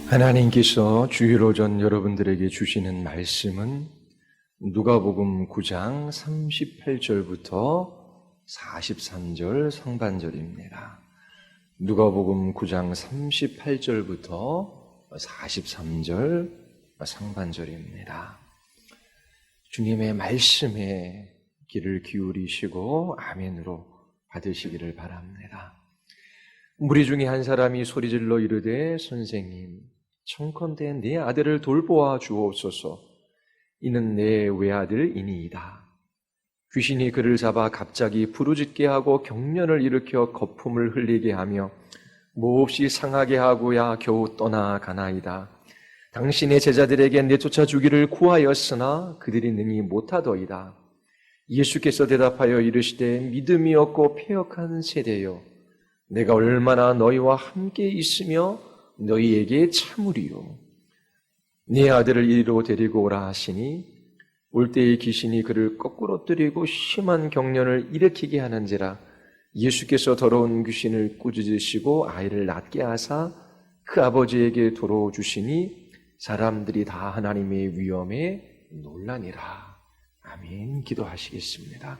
하나님께서 주일 오전 여러분들에게 주시는 말씀은 누가복음 9장 38절부터 43절 상반절입니다. 누가복음 9장 38절부터 43절 상반절입니다. 주님의 말씀에 귀를 기울이시고 아멘으로 받으시기를 바랍니다. 무리 중에 한 사람이 소리질러 이르되 선생님, 청컨대 내 아들을 돌보아 주옵소서. 이는 내 외아들이니이다. 귀신이 그를 잡아 갑자기 부르짖게 하고 경련을 일으켜 거품을 흘리게 하며 몹시 상하게 하고야 겨우 떠나가나이다. 당신의 제자들에게 내쫓아 주기를 구하였으나 그들이 능히 못하더이다. 예수께서 대답하여 이르시되 믿음이 없고 패역한 세대여, 내가 얼마나 너희와 함께 있으며 너희에게 참으리요. 네 아들을 이리로 데리고 오라 하시니 올 때의 귀신이 그를 거꾸로 뜨리고 심한 경련을 일으키게 하는지라. 예수께서 더러운 귀신을 꾸짖으시고 아이를 낫게 하사 그 아버지에게 도로 주시니 사람들이 다 하나님의 위엄에 놀라니라. 아멘. 기도하시겠습니다.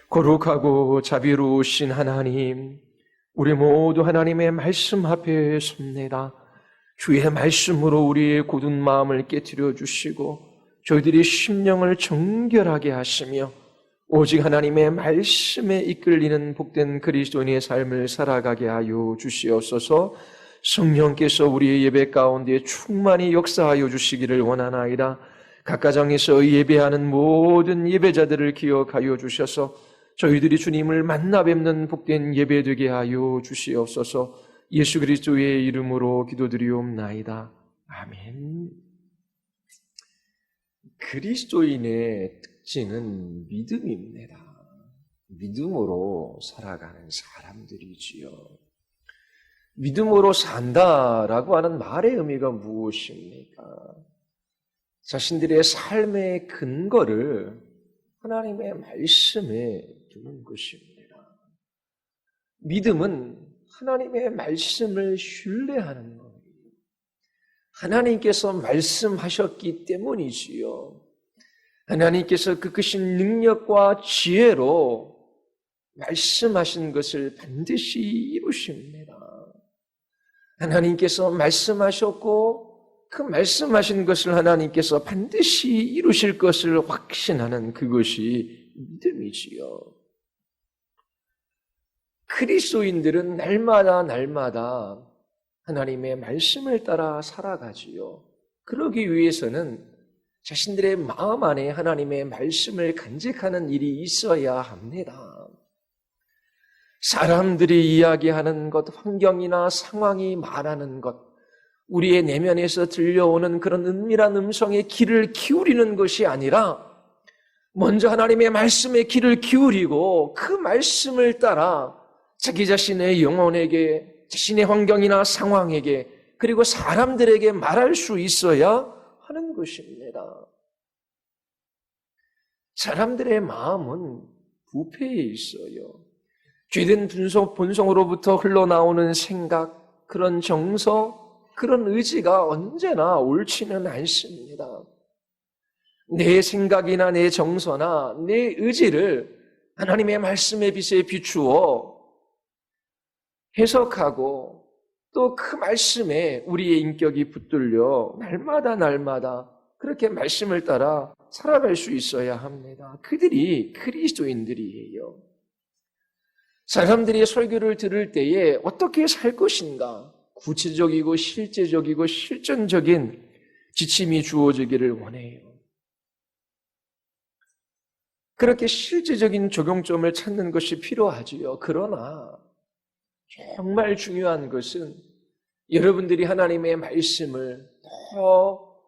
거룩하고 자비로우신 하나님, 우리 모두 하나님의 말씀 앞에 섭니다. 주의 말씀으로 우리의 굳은 마음을 깨트려 주시고 저희들이 심령을 정결하게 하시며 오직 하나님의 말씀에 이끌리는 복된 그리스도인의 삶을 살아가게 하여 주시옵소서. 성령께서 우리의 예배 가운데 충만히 역사하여 주시기를 원하나이다. 각 가정에서 예배하는 모든 예배자들을 기억하여 주셔서 저희들이 주님을 만나 뵙는 복된 예배 되게 하여 주시옵소서. 예수 그리스도의 이름으로 기도드리옵나이다. 아멘. 그리스도인의 특징은 믿음입니다. 믿음으로 살아가는 사람들이지요. 믿음으로 산다라고 하는 말의 의미가 무엇입니까? 자신들의 삶의 근거를 하나님의 말씀에 두는 것입니다. 믿음은 하나님의 말씀을 신뢰하는 거예요. 하나님께서 말씀하셨기 때문이지요. 하나님께서 그 크신 능력과 지혜로 말씀하신 것을 반드시 이루십니다. 하나님께서 말씀하셨고 그 말씀하신 것을 하나님께서 반드시 이루실 것을 확신하는 그것이 믿음이지요. 그리스도인들은 날마다 하나님의 말씀을 따라 살아가지요. 그러기 위해서는 자신들의 마음 안에 하나님의 말씀을 간직하는 일이 있어야 합니다. 사람들이 이야기하는 것, 환경이나 상황이 말하는 것, 우리의 내면에서 들려오는 그런 은밀한 음성에 귀를 기울이는 것이 아니라 먼저 하나님의 말씀에 귀를 기울이고 그 말씀을 따라 자기 자신의 영혼에게, 자신의 환경이나 상황에게, 그리고 사람들에게 말할 수 있어야 하는 것입니다. 사람들의 마음은 부패해 있어요. 죄된 본성으로부터 흘러나오는 생각, 그런 정서, 그런 의지가 언제나 옳지는 않습니다. 내 생각이나 내 정서나 내 의지를 하나님의 말씀의 빛에 비추어 해석하고 또 그 말씀에 우리의 인격이 붙들려 날마다 그렇게 말씀을 따라 살아갈 수 있어야 합니다. 그들이 그리스도인들이에요. 사람들이 설교를 들을 때에 어떻게 살 것인가? 구체적이고 실제적이고 실전적인 지침이 주어지기를 원해요. 그렇게 실제적인 적용점을 찾는 것이 필요하지요. 그러나 정말 중요한 것은 여러분들이 하나님의 말씀을 더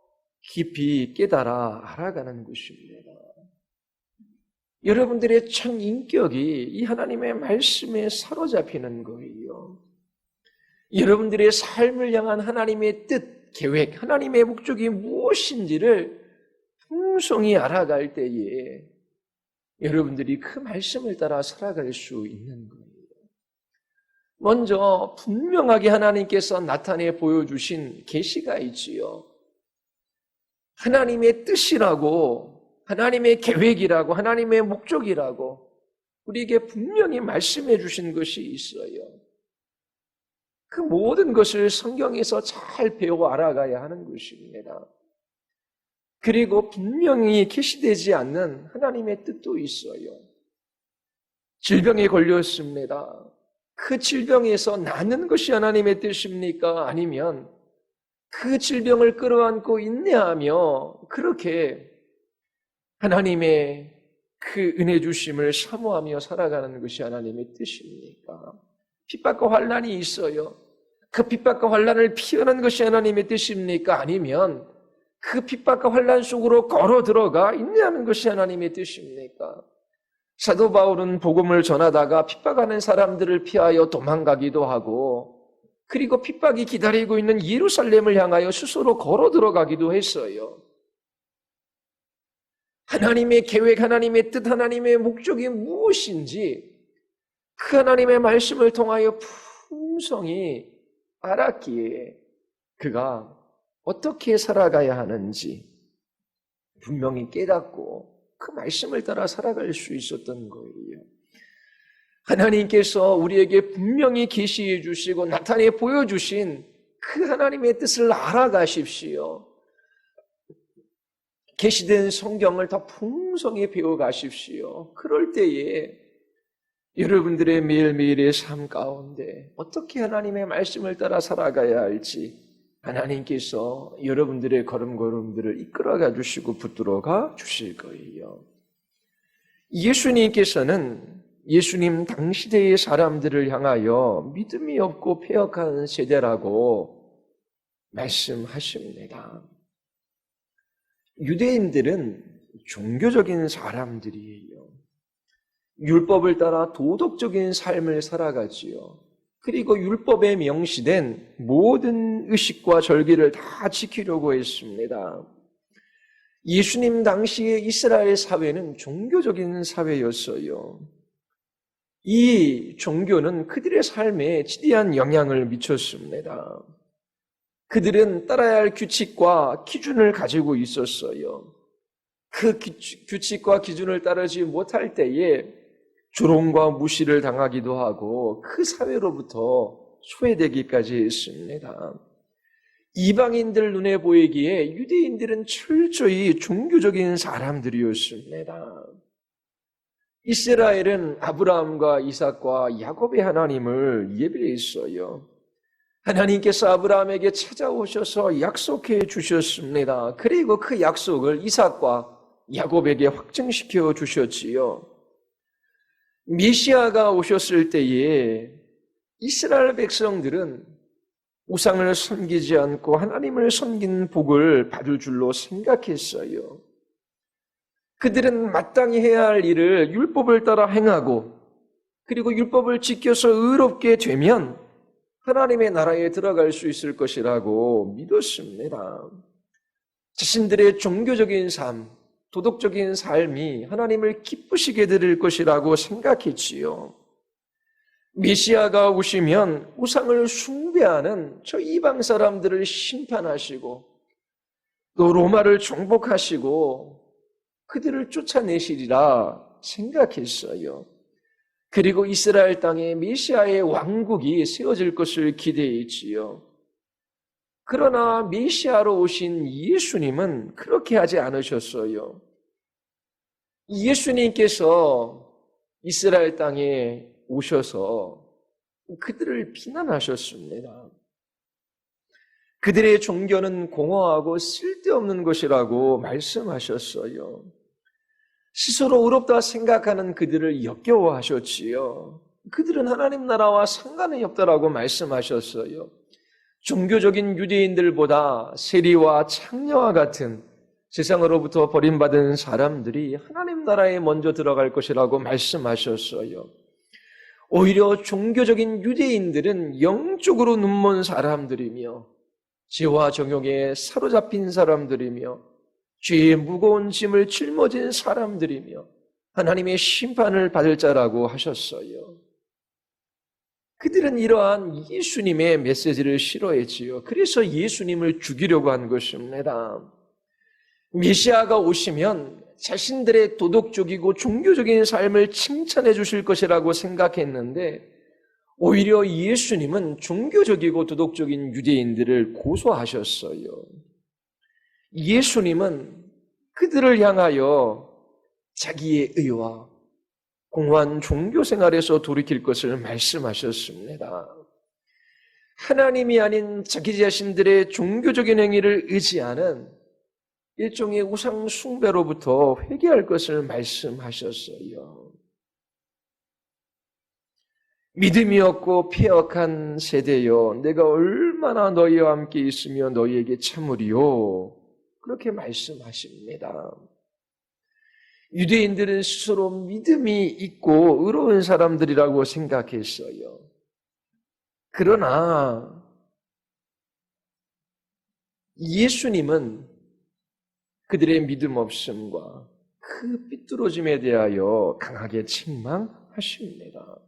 깊이 깨달아 알아가는 것입니다. 여러분들의 참 인격이 이 하나님의 말씀에 사로잡히는 거예요. 여러분들의 삶을 향한 하나님의 뜻, 계획, 하나님의 목적이 무엇인지를 풍성히 알아갈 때에 여러분들이 그 말씀을 따라 살아갈 수 있는 거예요. 먼저 분명하게 하나님께서 나타내 보여주신 계시가 있지요. 하나님의 뜻이라고, 하나님의 계획이라고, 하나님의 목적이라고 우리에게 분명히 말씀해 주신 것이 있어요. 그 모든 것을 성경에서 잘 배워 알아가야 하는 것입니다. 그리고 분명히 계시되지 않는 하나님의 뜻도 있어요. 질병에 걸렸습니다. 그 질병에서 낫는 것이 하나님의 뜻입니까? 아니면 그 질병을 끌어안고 인내하며 그렇게 하나님의 그 은혜 주심을 사모하며 살아가는 것이 하나님의 뜻입니까? 핍박과 환난이 있어요. 그 핍박과 환난을 피하는 것이 하나님의 뜻입니까? 아니면 그 핍박과 환난 속으로 걸어 들어가 인내하는 것이 하나님의 뜻입니까? 사도 바울은 복음을 전하다가 핍박하는 사람들을 피하여 도망가기도 하고, 그리고 핍박이 기다리고 있는 예루살렘을 향하여 스스로 걸어 들어가기도 했어요. 하나님의 계획, 하나님의 뜻, 하나님의 목적이 무엇인지 그 하나님의 말씀을 통하여 풍성히 알았기에 그가 어떻게 살아가야 하는지 분명히 깨닫고 그 말씀을 따라 살아갈 수 있었던 거예요. 하나님께서 우리에게 분명히 계시해 주시고 나타내 보여주신 그 하나님의 뜻을 알아가십시오. 계시된 성경을 더 풍성히 배워가십시오. 그럴 때에 여러분들의 매일매일의 삶 가운데 어떻게 하나님의 말씀을 따라 살아가야 할지 하나님께서 여러분들의 걸음걸음들을 이끌어가 주시고 붙들어가 주실 거예요. 예수님께서는 예수님 당시대의 사람들을 향하여 믿음이 없고 패역한 세대라고 말씀하십니다. 유대인들은 종교적인 사람들이에요. 율법을 따라 도덕적인 삶을 살아가지요. 그리고 율법에 명시된 모든 의식과 절기를 다 지키려고 했습니다. 예수님 당시의 이스라엘 사회는 종교적인 사회였어요. 이 종교는 그들의 삶에 지대한 영향을 미쳤습니다. 그들은 따라야 할 규칙과 기준을 가지고 있었어요. 그 규칙과 기준을 따르지 못할 때에 조롱과 무시를 당하기도 하고 그 사회로부터 소외되기까지 했습니다. 이방인들 눈에 보이기에 유대인들은 철저히 종교적인 사람들이었습니다. 이스라엘은 아브라함과 이삭과 야곱의 하나님을 예배했어요. 하나님께서 아브라함에게 찾아오셔서 약속해 주셨습니다. 그리고 그 약속을 이삭과 야곱에게 확증시켜 주셨지요. 메시아가 오셨을 때에 이스라엘 백성들은 우상을 섬기지 않고 하나님을 섬긴 복을 받을 줄로 생각했어요. 그들은 마땅히 해야 할 일을 율법을 따라 행하고 그리고 율법을 지켜서 의롭게 되면 하나님의 나라에 들어갈 수 있을 것이라고 믿었습니다. 자신들의 종교적인 삶, 도덕적인 삶이 하나님을 기쁘시게 드릴 것이라고 생각했지요. 메시아가 오시면 우상을 숭배하는 저 이방 사람들을 심판하시고 또 로마를 정복하시고 그들을 쫓아내시리라 생각했어요. 그리고 이스라엘 땅에 메시아의 왕국이 세워질 것을 기대했지요. 그러나 메시아로 오신 예수님은 그렇게 하지 않으셨어요. 예수님께서 이스라엘 땅에 오셔서 그들을 비난하셨습니다. 그들의 종교는 공허하고 쓸데없는 것이라고 말씀하셨어요. 스스로 의롭다 생각하는 그들을 역겨워하셨지요. 그들은 하나님 나라와 상관이 없다라고 말씀하셨어요. 종교적인 유대인들보다 세리와 창녀와 같은 세상으로부터 버림받은 사람들이 하나님 나라에 먼저 들어갈 것이라고 말씀하셨어요. 오히려 종교적인 유대인들은 영적으로 눈먼 사람들이며 죄와 정욕에 사로잡힌 사람들이며 죄의 무거운 짐을 짊어진 사람들이며 하나님의 심판을 받을 자라고 하셨어요. 그들은 이러한 예수님의 메시지를 싫어했지요. 그래서 예수님을 죽이려고 한 것입니다. 메시아가 오시면 자신들의 도덕적이고 종교적인 삶을 칭찬해 주실 것이라고 생각했는데 오히려 예수님은 종교적이고 도덕적인 유대인들을 고소하셨어요. 예수님은 그들을 향하여 자기의 의와 공허한 종교 생활에서 돌이킬 것을 말씀하셨습니다. 하나님이 아닌 자기 자신들의 종교적인 행위를 의지하는 일종의 우상 숭배로부터 회개할 것을 말씀하셨어요. 믿음이 없고 폐역한 세대여, 내가 얼마나 너희와 함께 있으며 너희에게 참으리요. 그렇게 말씀하십니다. 유대인들은 스스로 믿음이 있고 의로운 사람들이라고 생각했어요. 그러나 예수님은 그들의 믿음 없음과 그 삐뚤어짐에 대하여 강하게 책망하십니다.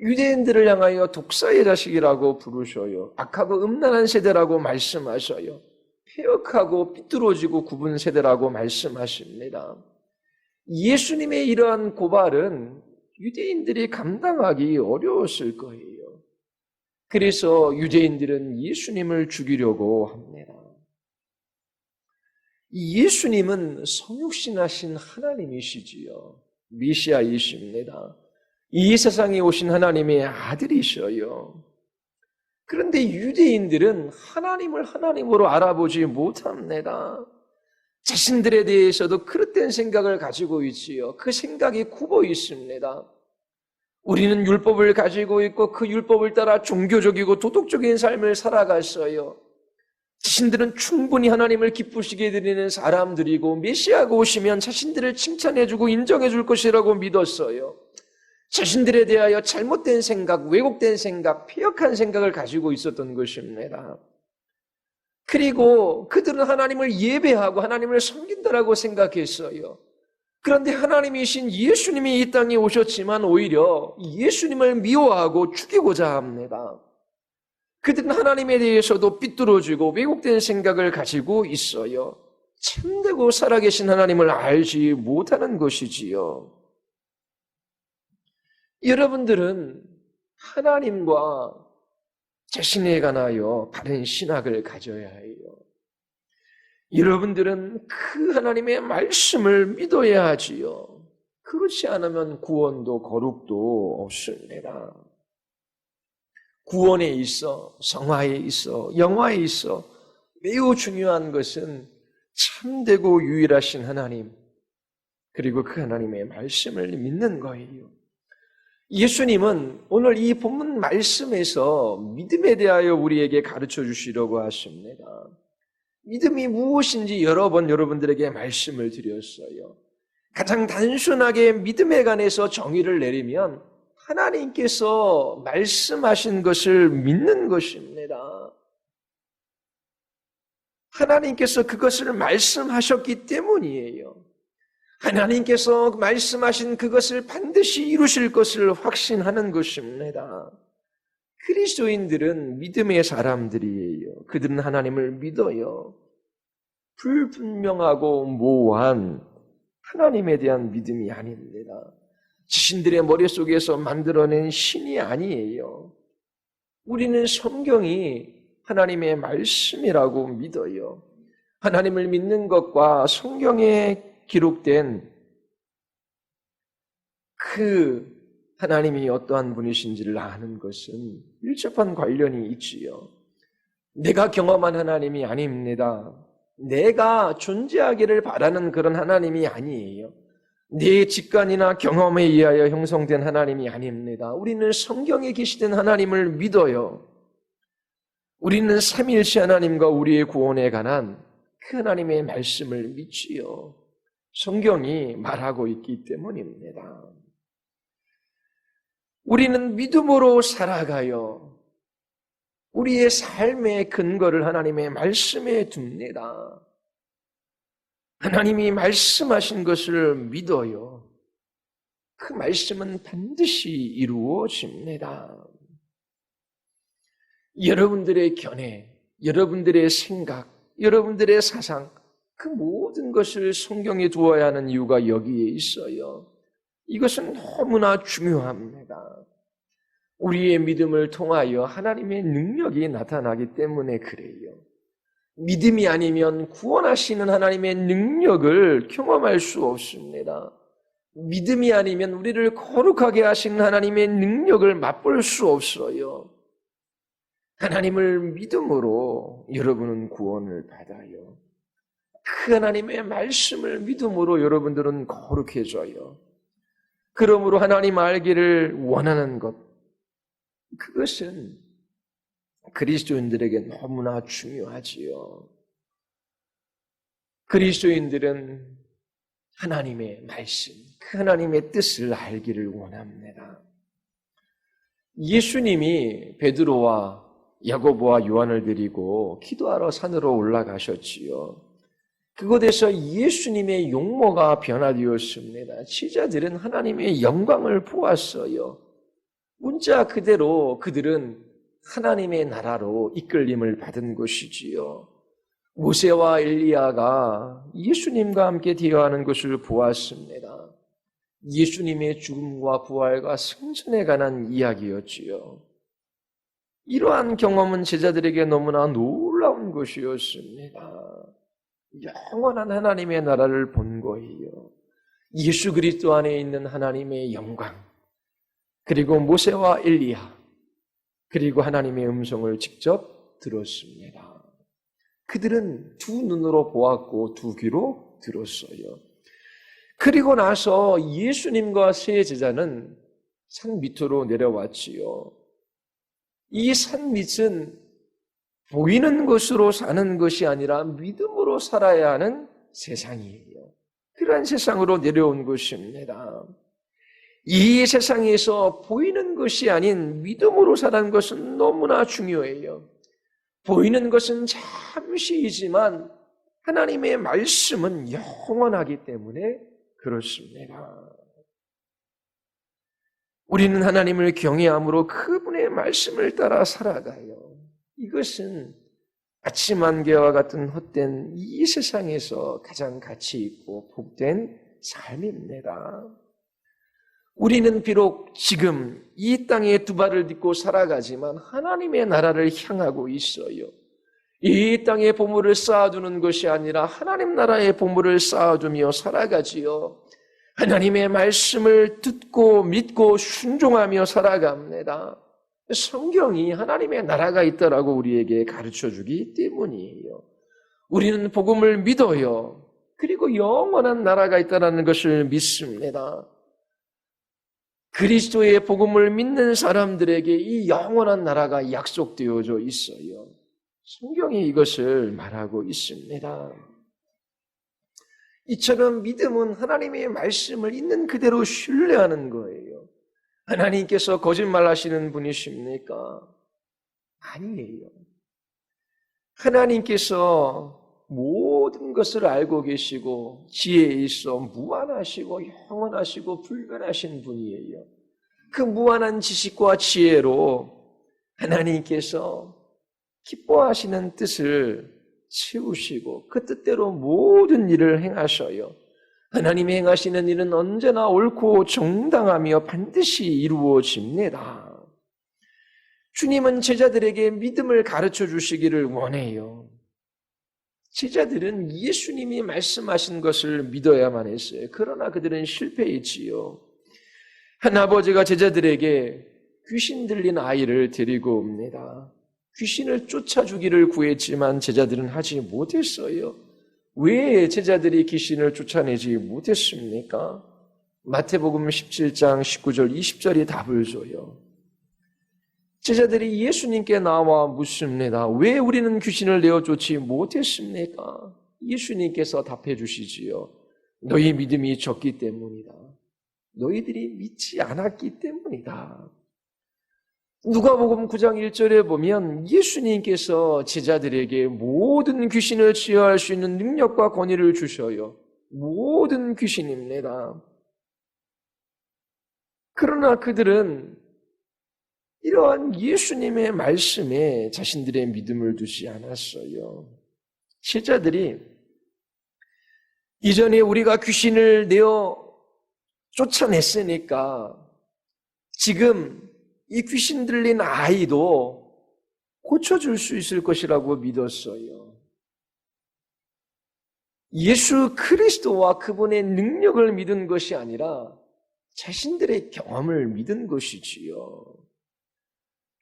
유대인들을 향하여 독사의 자식이라고 부르셔요. 악하고 음란한 세대라고 말씀하셔요. 폐역하고 삐뚤어지고 굽은 세대라고 말씀하십니다. 예수님의 이러한 고발은 유대인들이 감당하기 어려웠을 거예요. 그래서 유대인들은 예수님을 죽이려고 합니다. 예수님은 성육신하신 하나님이시지요. 메시아이십니다. 이 세상에 오신 하나님의 아들이셔요. 그런데 유대인들은 하나님을 하나님으로 알아보지 못합니다. 자신들에 대해서도 그릇된 생각을 가지고 있지요. 그 생각이 굽어 있습니다. 우리는 율법을 가지고 있고 그 율법을 따라 종교적이고 도덕적인 삶을 살아갔어요. 자신들은 충분히 하나님을 기쁘시게 드리는 사람들이고 메시아가 오시면 자신들을 칭찬해주고 인정해줄 것이라고 믿었어요. 자신들에 대하여 잘못된 생각, 왜곡된 생각, 폐역한 생각을 가지고 있었던 것입니다. 그리고 그들은 하나님을 예배하고 하나님을 섬긴다라고 생각했어요. 그런데 하나님이신 예수님이 이 땅에 오셨지만 오히려 예수님을 미워하고 죽이고자 합니다. 그들은 하나님에 대해서도 삐뚤어지고 왜곡된 생각을 가지고 있어요. 참되고 살아계신 하나님을 알지 못하는 것이지요. 여러분들은 하나님과 자신에 관하여 바른 신학을 가져야 해요. 여러분들은 그 하나님의 말씀을 믿어야 하지요. 그렇지 않으면 구원도 거룩도 없습니다. 구원에 있어, 성화에 있어, 영화에 있어 매우 중요한 것은 참되고 유일하신 하나님, 그리고 그 하나님의 말씀을 믿는 거예요. 예수님은 오늘 이 본문 말씀에서 믿음에 대하여 우리에게 가르쳐 주시려고 하십니다. 믿음이 무엇인지 여러 번 여러분들에게 말씀을 드렸어요. 가장 단순하게 믿음에 관해서 정의를 내리면 하나님께서 말씀하신 것을 믿는 것입니다. 하나님께서 그것을 말씀하셨기 때문이에요. 하나님께서 말씀하신 그것을 반드시 이루실 것을 확신하는 것입니다. 그리스도인들은 믿음의 사람들이에요. 그들은 하나님을 믿어요. 불분명하고 모호한 하나님에 대한 믿음이 아닙니다. 자신들의 머릿속에서 만들어낸 신이 아니에요. 우리는 성경이 하나님의 말씀이라고 믿어요. 하나님을 믿는 것과 성경에 기록된 그 하나님이 어떠한 분이신지를 아는 것은 밀접한 관련이 있지요. 내가 경험한 하나님이 아닙니다. 내가 존재하기를 바라는 그런 하나님이 아니에요. 내 직관이나 경험에 의하여 형성된 하나님이 아닙니다. 우리는 성경에 계시된 하나님을 믿어요. 우리는 삼위일체 하나님과 우리의 구원에 관한 그 하나님의 말씀을 믿지요. 성경이 말하고 있기 때문입니다. 우리는 믿음으로 살아가요. 우리의 삶의 근거를 하나님의 말씀에 둡니다. 하나님이 말씀하신 것을 믿어요. 그 말씀은 반드시 이루어집니다. 여러분들의 견해, 여러분들의 생각, 여러분들의 사상, 그 모든 것을 성경에 두어야 하는 이유가 여기에 있어요. 이것은 너무나 중요합니다. 우리의 믿음을 통하여 하나님의 능력이 나타나기 때문에 그래요. 믿음이 아니면 구원하시는 하나님의 능력을 경험할 수 없습니다. 믿음이 아니면 우리를 거룩하게 하시는 하나님의 능력을 맛볼 수 없어요. 하나님을 믿음으로 여러분은 구원을 받아요. 그 하나님의 말씀을 믿음으로 여러분들은 거룩해져요. 그러므로 하나님 알기를 원하는 것, 그것은 그리스도인들에게 너무나 중요하지요. 그리스도인들은 하나님의 말씀, 그 하나님의 뜻을 알기를 원합니다. 예수님이 베드로와 야고보와 요한을 데리고 기도하러 산으로 올라가셨지요. 그곳에서 예수님의 용모가 변화되었습니다. 제자들은 하나님의 영광을 보았어요. 문자 그대로 그들은 하나님의 나라로 이끌림을 받은 것이지요. 모세와 엘리야가 예수님과 함께 대화하는 것을 보았습니다. 예수님의 죽음과 부활과 승천에 관한 이야기였지요. 이러한 경험은 제자들에게 너무나 놀라운 것이었습니다. 영원한 하나님의 나라를 본 거예요. 예수 그리스도 안에 있는 하나님의 영광, 그리고 모세와 엘리야, 그리고 하나님의 음성을 직접 들었습니다. 그들은 두 눈으로 보았고 두 귀로 들었어요. 그리고 나서 예수님과 세 제자는 산 밑으로 내려왔지요. 이 산 밑은 보이는 것으로 사는 것이 아니라 믿음으로 살아야 하는 세상이에요. 그러한 세상으로 내려온 것입니다. 이 세상에서 보이는 것이 아닌 믿음으로 사는 것은 너무나 중요해요. 보이는 것은 잠시이지만 하나님의 말씀은 영원하기 때문에 그렇습니다. 우리는 하나님을 경외함으로 그분의 말씀을 따라 살아가요. 이것은 아침 안개와 같은 헛된 이 세상에서 가장 가치 있고 복된 삶입니다. 우리는 비록 지금 이 땅에 두 발을 딛고 살아가지만 하나님의 나라를 향하고 있어요. 이 땅의 보물을 쌓아두는 것이 아니라 하나님 나라의 보물을 쌓아두며 살아가지요. 하나님의 말씀을 듣고 믿고 순종하며 살아갑니다. 성경이 하나님의 나라가 있다라고 우리에게 가르쳐주기 때문이에요. 우리는 복음을 믿어요. 그리고 영원한 나라가 있다는 것을 믿습니다. 그리스도의 복음을 믿는 사람들에게 이 영원한 나라가 약속되어져 있어요. 성경이 이것을 말하고 있습니다. 이처럼 믿음은 하나님의 말씀을 있는 그대로 신뢰하는 거예요. 하나님께서 거짓말하시는 분이십니까? 아니에요. 하나님께서 모든 것을 알고 계시고 지혜에 있어 무한하시고 영원하시고 불변하신 분이에요. 그 무한한 지식과 지혜로 하나님께서 기뻐하시는 뜻을 채우시고 그 뜻대로 모든 일을 행하셔요. 하나님이 행하시는 일은 언제나 옳고 정당하며 반드시 이루어집니다. 주님은 제자들에게 믿음을 가르쳐 주시기를 원해요. 제자들은 예수님이 말씀하신 것을 믿어야만 했어요. 그러나 그들은 실패했지요. 한 아버지가 제자들에게 귀신 들린 아이를 데리고 옵니다. 귀신을 쫓아주기를 구했지만 제자들은 하지 못했어요. 왜 제자들이 귀신을 쫓아내지 못했습니까? 마태복음 17장 19절 20절이 답을 줘요. 제자들이 예수님께 나와 묻습니다. 왜 우리는 귀신을 내어 쫓지 못했습니까? 예수님께서 답해 주시지요. 너희 믿음이 적기 때문이다. 너희들이 믿지 않았기 때문이다. 누가복음 9장 1절에 보면 예수님께서 제자들에게 모든 귀신을 치유할 수 있는 능력과 권위를 주셔요. 모든 귀신입니다. 그러나 그들은 이러한 예수님의 말씀에 자신들의 믿음을 두지 않았어요. 제자들이 이전에 우리가 귀신을 내어 쫓아냈으니까 지금 이 귀신 들린 아이도 고쳐줄 수 있을 것이라고 믿었어요. 예수 그리스도와 그분의 능력을 믿은 것이 아니라 자신들의 경험을 믿은 것이지요.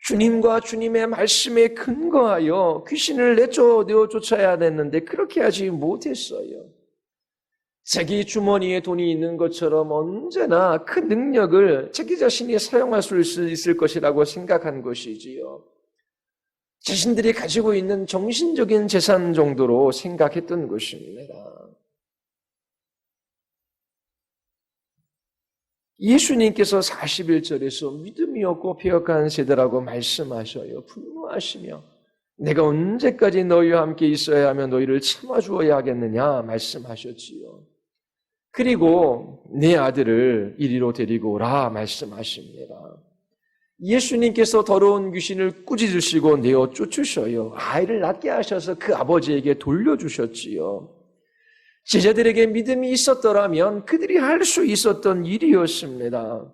주님과 주님의 말씀에 근거하여 귀신을 내어 쫓아야 됐는데 그렇게 하지 못했어요. 자기 주머니에 돈이 있는 것처럼 언제나 그 능력을 자기 자신이 사용할 수 있을 것이라고 생각한 것이지요. 자신들이 가지고 있는 정신적인 재산 정도로 생각했던 것입니다. 예수님께서 41절에서 믿음이 없고 폐역한 세대라고 말씀하셔요. 분노하시며 내가 언제까지 너희와 함께 있어야 하며 너희를 참아주어야 하겠느냐 말씀하셨지요. 그리고 내 아들을 이리로 데리고 오라 말씀하십니다. 예수님께서 더러운 귀신을 꾸짖으시고 내어 쫓으셔요. 아이를 낫게 하셔서 그 아버지에게 돌려주셨지요. 제자들에게 믿음이 있었더라면 그들이 할 수 있었던 일이었습니다.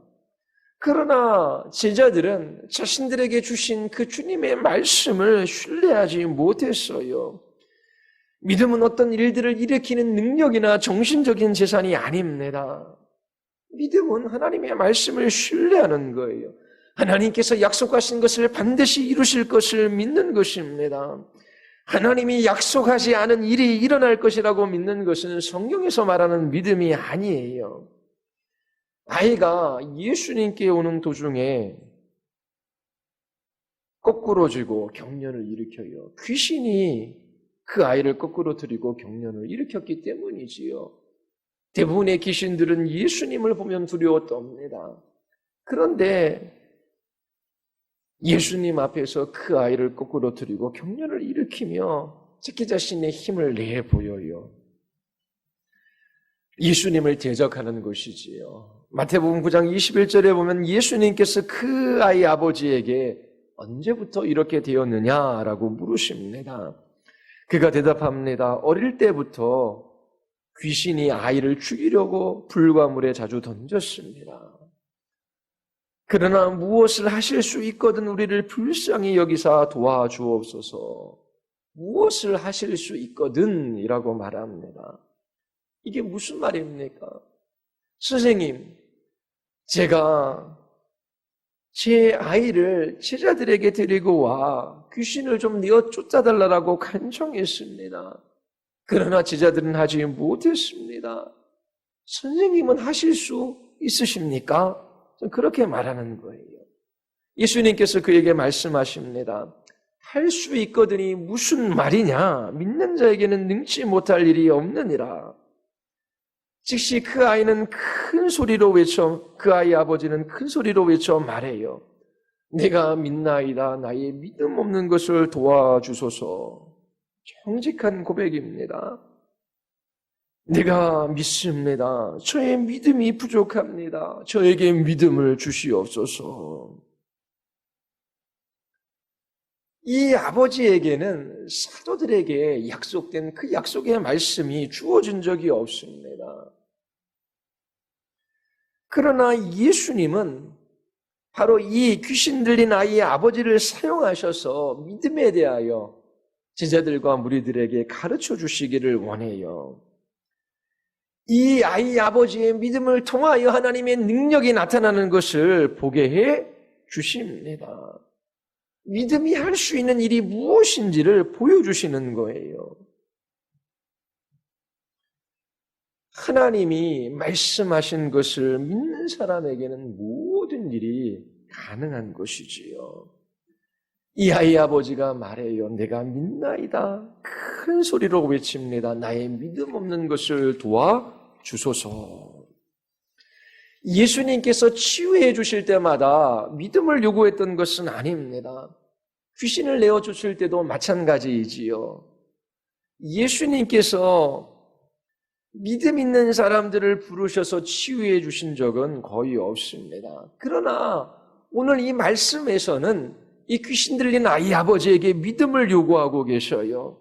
그러나 제자들은 자신들에게 주신 그 주님의 말씀을 신뢰하지 못했어요. 믿음은 어떤 일들을 일으키는 능력이나 정신적인 재산이 아닙니다. 믿음은 하나님의 말씀을 신뢰하는 거예요. 하나님께서 약속하신 것을 반드시 이루실 것을 믿는 것입니다. 하나님이 약속하지 않은 일이 일어날 것이라고 믿는 것은 성경에서 말하는 믿음이 아니에요. 아이가 예수님께 오는 도중에 거꾸로 쥐고 경련을 일으켜요. 귀신이 그 아이를 거꾸로 들이고 경련을 일으켰기 때문이지요. 대부분의 귀신들은 예수님을 보면 두려워 떱니다. 그런데 예수님 앞에서 그 아이를 거꾸로 들이고 경련을 일으키며 자기 자신의 힘을 내보여요. 예수님을 대적하는 것이지요. 마태복음 9장 21절에 보면 예수님께서 그 아이 아버지에게 언제부터 이렇게 되었느냐라고 물으십니다. 그가 대답합니다. 어릴 때부터 귀신이 아이를 죽이려고 불과 물에 자주 던졌습니다. 그러나 무엇을 하실 수 있거든 우리를 불쌍히 여기사 도와주옵소서. 무엇을 하실 수 있거든 이라고 말합니다. 이게 무슨 말입니까? 선생님, 제가 제 아이를 제자들에게 데리고 와 귀신을 좀 내어 쫓아달라고 간청했습니다. 그러나 제자들은 하지 못했습니다. 선생님은 하실 수 있으십니까? 그렇게 말하는 거예요. 예수님께서 그에게 말씀하십니다. 할 수 있거든이 무슨 말이냐? 믿는 자에게는 능치 못할 일이 없느니라. 즉시 그 아이는 큰 소리로 그 아이 아버지는 큰 소리로 외쳐 말해요. 내가 믿나이다. 나의 믿음 없는 것을 도와주소서. 정직한 고백입니다. 내가 믿습니다. 저의 믿음이 부족합니다. 저에게 믿음을 주시옵소서. 이 아버지에게는 사도들에게 약속된 그 약속의 말씀이 주어진 적이 없습니다. 그러나 예수님은 바로 이 귀신 들린 아이의 아버지를 사용하셔서 믿음에 대하여 제자들과 무리들에게 가르쳐 주시기를 원해요. 이 아이 아버지의 믿음을 통하여 하나님의 능력이 나타나는 것을 보게 해 주십니다. 믿음이 할 수 있는 일이 무엇인지를 보여주시는 거예요. 하나님이 말씀하신 것을 믿는 사람에게는 모든 일이 가능한 것이지요. 이 아이 아버지가 말해요. 내가 믿나이다. 큰 소리로 외칩니다. 나의 믿음 없는 것을 도와주소서. 예수님께서 치유해 주실 때마다 믿음을 요구했던 것은 아닙니다. 귀신을 내어 주실 때도 마찬가지이지요. 예수님께서 믿음 있는 사람들을 부르셔서 치유해 주신 적은 거의 없습니다. 그러나 오늘 이 말씀에서는 이 귀신 들린 아이 아버지에게 믿음을 요구하고 계셔요.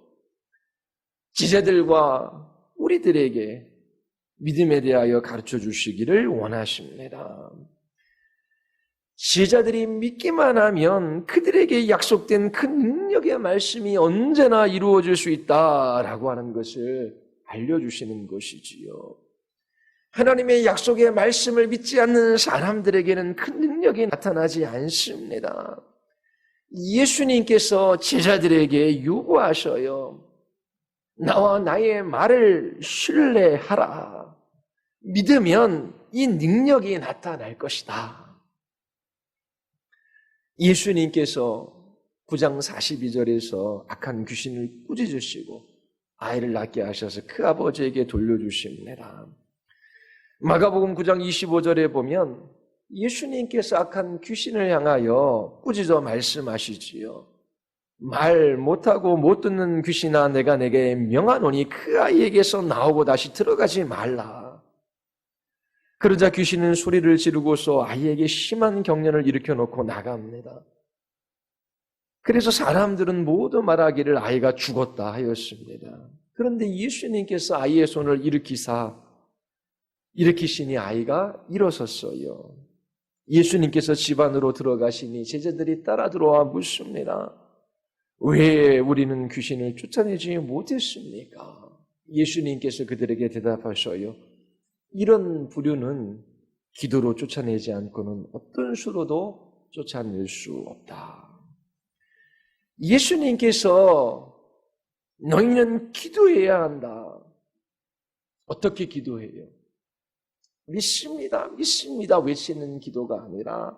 제자들과 우리들에게 믿음에 대하여 가르쳐 주시기를 원하십니다. 제자들이 믿기만 하면 그들에게 약속된 그 능력의 말씀이 언제나 이루어질 수 있다라고 하는 것을 알려주시는 것이지요. 하나님의 약속의 말씀을 믿지 않는 사람들에게는 그 능력이 나타나지 않습니다. 예수님께서 제자들에게 요구하셔요. 나와 나의 말을 신뢰하라. 믿으면 이 능력이 나타날 것이다. 예수님께서 9장 42절에서 악한 귀신을 꾸짖으시고 아이를 낳게 하셔서 그 아버지에게 돌려주십니다. 마가복음 9장 25절에 보면 예수님께서 악한 귀신을 향하여 꾸짖어 말씀하시지요. 말 못하고 못 듣는 귀신아, 내가 내게 명하노니 그 아이에게서 나오고 다시 들어가지 말라. 그러자 귀신은 소리를 지르고서 아이에게 심한 경련을 일으켜놓고 나갑니다. 그래서 사람들은 모두 말하기를 아이가 죽었다 하였습니다. 그런데 예수님께서 아이의 손을 일으키시니 아이가 일어섰어요. 예수님께서 집 안으로 들어가시니 제자들이 따라 들어와 묻습니다. 왜 우리는 귀신을 쫓아내지 못했습니까? 예수님께서 그들에게 대답하셔요. 이런 부류는 기도로 쫓아내지 않고는 어떤 수로도 쫓아낼 수 없다. 예수님께서 너희는 기도해야 한다. 어떻게 기도해요? 믿습니다, 믿습니다 외치는 기도가 아니라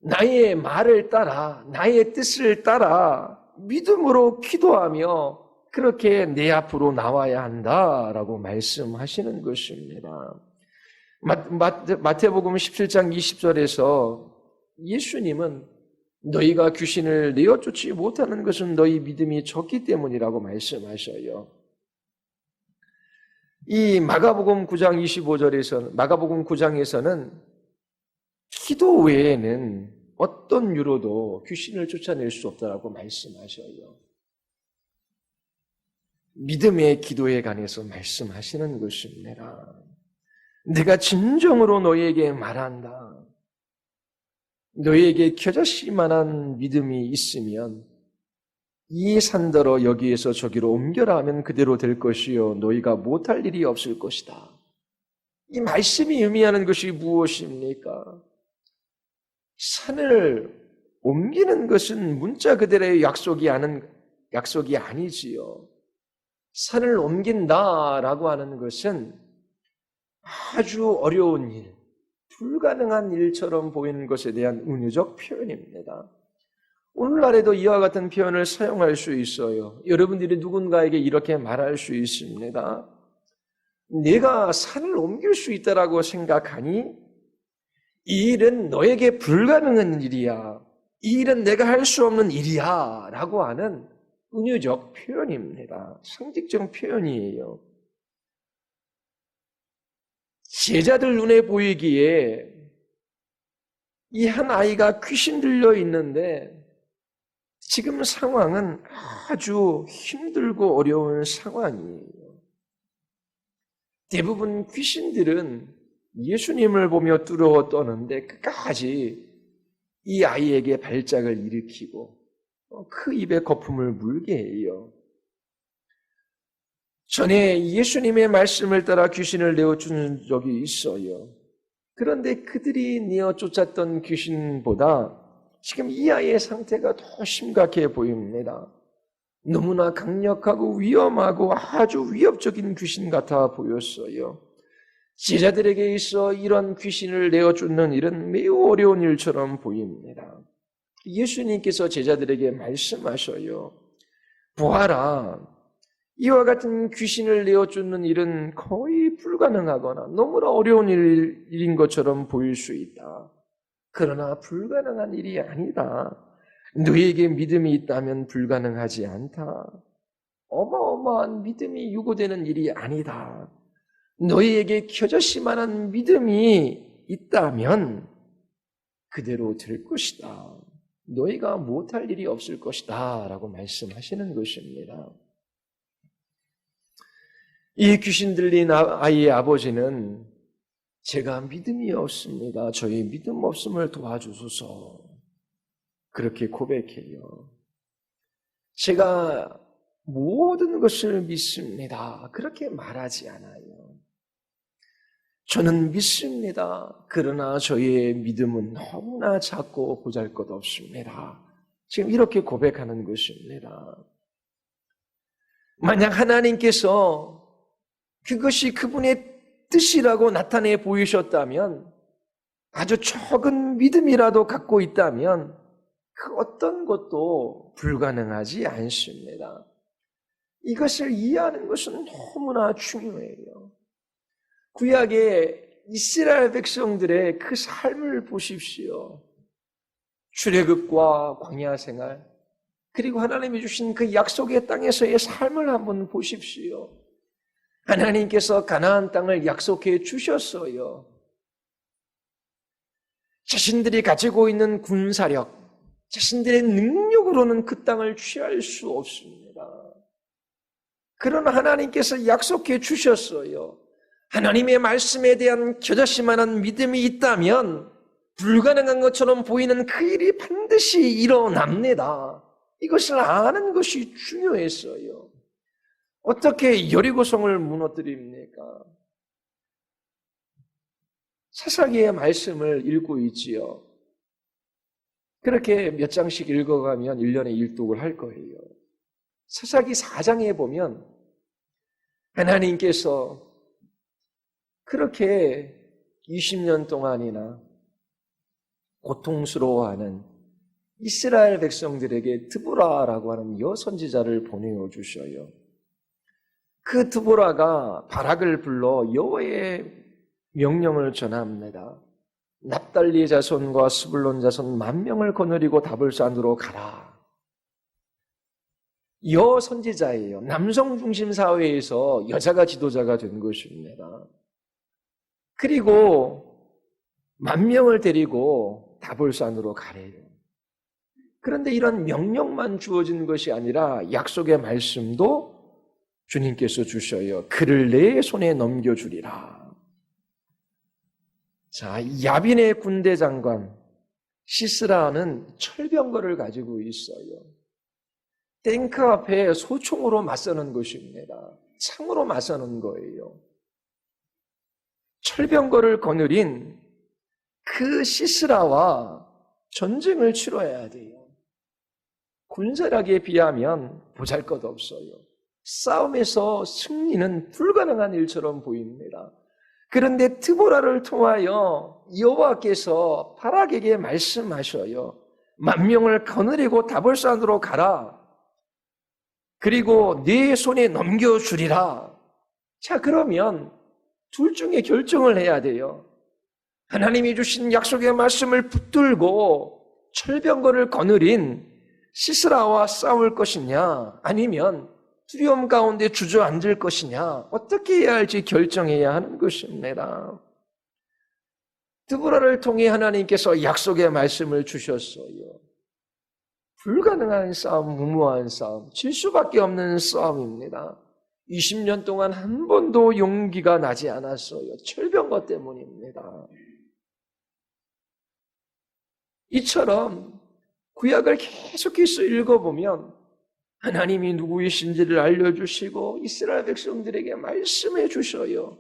나의 말을 따라, 나의 뜻을 따라 믿음으로 기도하며 그렇게 내 앞으로 나와야 한다라고 말씀하시는 것입니다. 마태복음 17장 20절에서 예수님은 너희가 귀신을 내어 쫓지 못하는 것은 너희 믿음이 적기 때문이라고 말씀하셔요. 이 마가복음 9장 25절에서는, 마가복음 9장에서는 기도 외에는 어떤 유로도 귀신을 쫓아낼 수 없다라고 말씀하셔요. 믿음의 기도에 관해서 말씀하시는 것입니다. 내가 진정으로 너희에게 말한다. 너희에게 겨자씨만한 믿음이 있으면 이 산더러 여기에서 저기로 옮겨라 하면 그대로 될 것이요 너희가 못할 일이 없을 것이다. 이 말씀이 의미하는 것이 무엇입니까? 산을 옮기는 것은 문자 그대로의 약속이 아니지요. 산을 옮긴다라고 하는 것은 아주 어려운 일, 불가능한 일처럼 보이는 것에 대한 은유적 표현입니다. 오늘날에도 이와 같은 표현을 사용할 수 있어요. 여러분들이 누군가에게 이렇게 말할 수 있습니다. 내가 산을 옮길 수 있다라고 생각하니 이 일은 너에게 불가능한 일이야. 이 일은 내가 할 수 없는 일이야 라고 하는 은유적 표현입니다. 상징적 표현이에요. 제자들 눈에 보이기에 이 한 아이가 귀신 들려 있는데 지금 상황은 아주 힘들고 어려운 상황이에요. 대부분 귀신들은 예수님을 보며 뚫어 떠는데 끝까지 이 아이에게 발작을 일으키고 그 입에 거품을 물게 해요. 전에 예수님의 말씀을 따라 귀신을 내어주는 적이 있어요. 그런데 그들이 내어 쫓았던 귀신보다 지금 이 아이의 상태가 더 심각해 보입니다. 너무나 강력하고 위험하고 아주 위협적인 귀신 같아 보였어요. 제자들에게 있어 이런 귀신을 내어쫓는 일은 매우 어려운 일처럼 보입니다. 예수님께서 제자들에게 말씀하셔요. 보아라, 이와 같은 귀신을 내어쫓는 일은 거의 불가능하거나 너무나 어려운 일인 것처럼 보일 수 있다. 그러나 불가능한 일이 아니다. 너희에게 믿음이 있다면 불가능하지 않다. 어마어마한 믿음이 요구되는 일이 아니다. 너희에게 겨자씨만한 믿음이 있다면 그대로 될 것이다. 너희가 못할 일이 없을 것이다. 라고 말씀하시는 것입니다. 이 귀신 들린 아이의 아버지는 제가 믿음이 없습니다. 저희 믿음 없음을 도와주소서. 그렇게 고백해요. 제가 모든 것을 믿습니다. 그렇게 말하지 않아요. 저는 믿습니다. 그러나 저의 믿음은 너무나 작고 보잘것없습니다. 지금 이렇게 고백하는 것입니다. 만약 하나님께서 그것이 그분의 뜻이라고 나타내 보이셨다면, 아주 적은 믿음이라도 갖고 있다면 그 어떤 것도 불가능하지 않습니다. 이것을 이해하는 것은 너무나 중요해요. 구약의 이스라엘 백성들의 그 삶을 보십시오. 출애굽과 광야 생활, 그리고 하나님이 주신 그 약속의 땅에서의 삶을 한번 보십시오. 하나님께서 가나안 땅을 약속해 주셨어요. 자신들이 가지고 있는 군사력, 자신들의 능력으로는 그 땅을 취할 수 없습니다. 그러나 하나님께서 약속해 주셨어요. 하나님의 말씀에 대한 겨자씨만한 믿음이 있다면 불가능한 것처럼 보이는 그 일이 반드시 일어납니다. 이것을 아는 것이 중요했어요. 어떻게 여리고성을 무너뜨립니까? 사사기의 말씀을 읽고 있지요. 그렇게 몇 장씩 읽어가면 1년에 일독을 할 거예요. 사사기 4장에 보면 하나님께서 그렇게 20년 동안이나 고통스러워하는 이스라엘 백성들에게 드보라라고 하는 여선지자를 보내어 주셔요. 그 드보라가 바락을 불러 여호와의 명령을 전합니다. 납달리 자손과 스불론 자손 10,000명을 거느리고 다볼산으로 가라. 여선지자예요. 남성 중심 사회에서 여자가 지도자가 된 것입니다. 그리고 10,000명을 데리고 다볼산으로 가래요. 그런데 이런 명령만 주어진 것이 아니라 약속의 말씀도 주님께서 주셔요. 그를 내 손에 넘겨주리라. 자, 야빈의 군대 장관 시스라는 철병거를 가지고 있어요. 탱크 앞에 소총으로 맞서는 것입니다. 창으로 맞서는 거예요. 철병거를 거느린 그 시스라와 전쟁을 치러야 돼요. 군사력에 비하면 보잘것없어요. 싸움에서 승리는 불가능한 일처럼 보입니다. 그런데 드보라를 통하여 여호와께서 바락에게 말씀하셔요. 10,000명을 거느리고 다볼산으로 가라. 그리고 네 손에 넘겨주리라. 자, 그러면 둘 중에 결정을 해야 돼요. 하나님이 주신 약속의 말씀을 붙들고 철병거를 거느린 시스라와 싸울 것이냐, 아니면 두려움 가운데 주저앉을 것이냐, 어떻게 해야 할지 결정해야 하는 것입니다. 드보라를 통해 하나님께서 약속의 말씀을 주셨어요. 불가능한 싸움, 무모한 싸움, 질 수밖에 없는 싸움입니다. 20년 동안 한 번도 용기가 나지 않았어요. 철병거 때문입니다. 이처럼 구약을 계속해서 읽어보면 하나님이 누구이신지를 알려주시고 이스라엘 백성들에게 말씀해 주셔요.